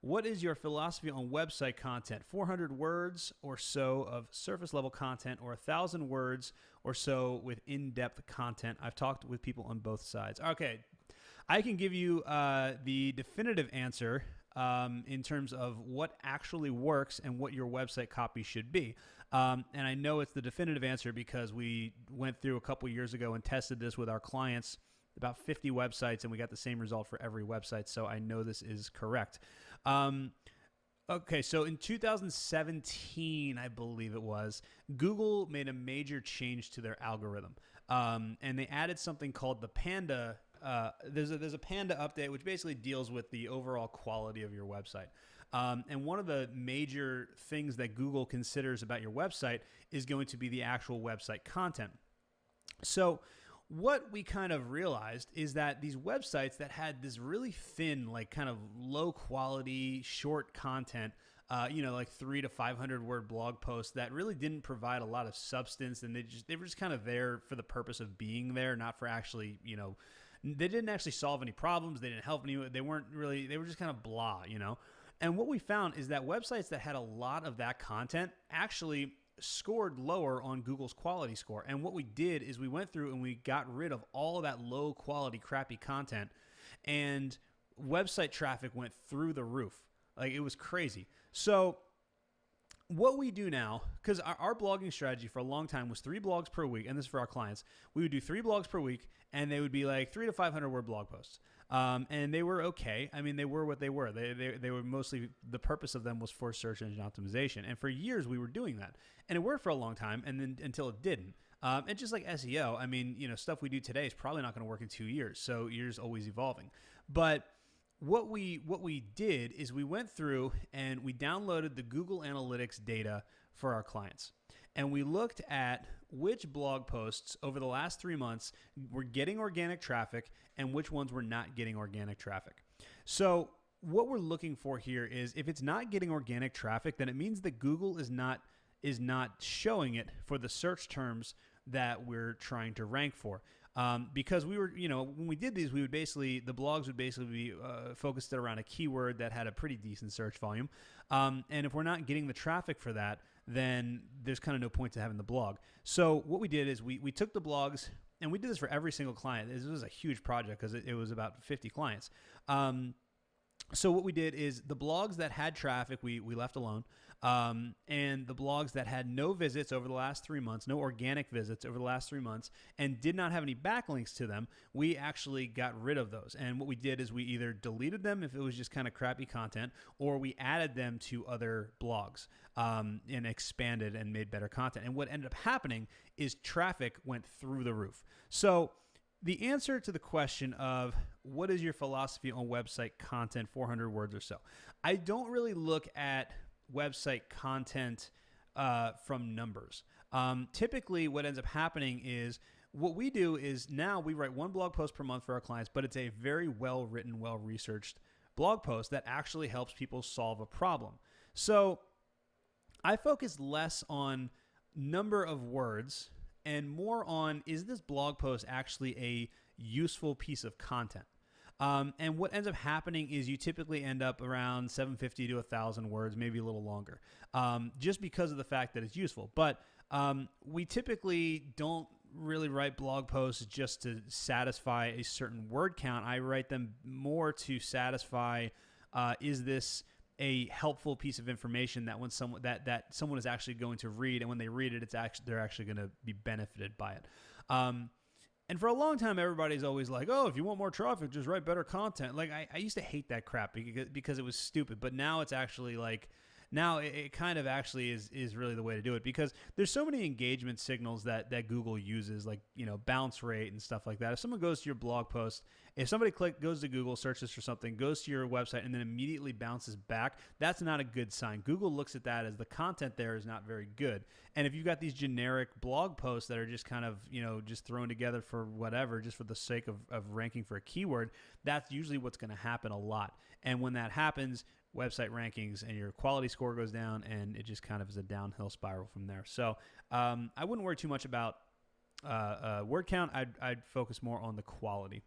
what is your philosophy on website content? 400 words or so of surface level content, or 1,000 words or so with in-depth content? I've talked with people on both sides. Okay, I can give you the definitive answer in terms of what actually works and what your website copy should be. And I know it's the definitive answer because we went through a couple years ago and tested this with our clients, about 50 websites, and we got the same result for every website. So I know this is correct. Okay, so in 2017, I believe it was, Google made a major change to their algorithm. And they added something called the Panda. There's a Panda update, which basically deals with the overall quality of your website. And one of the major things that Google considers about your website is going to be the actual website content. So what we kind of realized is that these websites that had this really thin, like kind of low quality, short content, like 300 to 500 word blog posts that really didn't provide a lot of substance, and they were just kind of there for the purpose of being there, not for actually, they didn't actually solve any problems. They didn't help anyone. They were just kind of blah, And what we found is that websites that had a lot of that content actually scored lower on Google's quality score. And what we did is we went through and we got rid of all of that low quality, crappy content, and website traffic went through the roof. Like, it was crazy. So what we do now, because our blogging strategy for a long time was 3 blogs per week, and this is for our clients. We would do 3 blogs per week, and they would be like 300 to 500 word blog posts. And they were okay. I mean, they were what they were. They were mostly, the purpose of them was for search engine optimization. And for years, we were doing that. And it worked for a long time, and then until it didn't. And just like SEO, I mean, stuff we do today is probably not going to work in 2 years. So you're just always evolving. But what we did is we went through and we downloaded the Google Analytics data for our clients. And we looked at which blog posts over the last 3 months were getting organic traffic and which ones were not getting organic traffic. So what we're looking for here is, if it's not getting organic traffic, then it means that Google is not showing it for the search terms that we're trying to rank for. Because we were, when we did these, the blogs would basically be focused around a keyword that had a pretty decent search volume. And if we're not getting the traffic for that, then there's kind of no point to having the blog. So what we did is we took the blogs, and we did this for every single client. This was a huge project because it was about 50 clients. So what we did is the blogs that had traffic, we left alone. And the blogs that had no visits over the last 3 months, no organic visits over the last 3 months, and did not have any backlinks to them, we actually got rid of those. And what we did is we either deleted them if it was just kind of crappy content, or we added them to other blogs and expanded and made better content. And what ended up happening is traffic went through the roof. So the answer to the question of what is your philosophy on website content, 400 words or so, I don't really look at website content from numbers. Typically, what ends up happening is, what we do is, now we write 1 blog post per month for our clients, but it's a very well-written, well-researched blog post that actually helps people solve a problem. So I focus less on number of words and more on, is this blog post actually a useful piece of content? And what ends up happening is you typically end up around 750 to 1,000 words, maybe a little longer, just because of the fact that it's useful. But we typically don't really write blog posts just to satisfy a certain word count. I write them more to satisfy, is this a helpful piece of information that when someone that someone is actually going to read, and when they read it, they're actually going to be benefited by it. And for a long time, everybody's always like, oh, if you want more traffic, just write better content. Like, I used to hate that crap because it was stupid. But now it's actually like, now it kind of actually is really the way to do it, because there's so many engagement signals that Google uses, like, bounce rate and stuff like that. If someone goes to your blog post, if somebody goes to Google, searches for something, goes to your website, and then immediately bounces back, that's not a good sign. Google looks at that as the content there is not very good. And if you've got these generic blog posts that are just kind of, just thrown together for whatever, just for the sake of ranking for a keyword, that's usually what's going to happen a lot. And when that happens, website rankings and your quality score goes down, and it just kind of is a downhill spiral from there. So I wouldn't worry too much about word count. I'd focus more on the quality.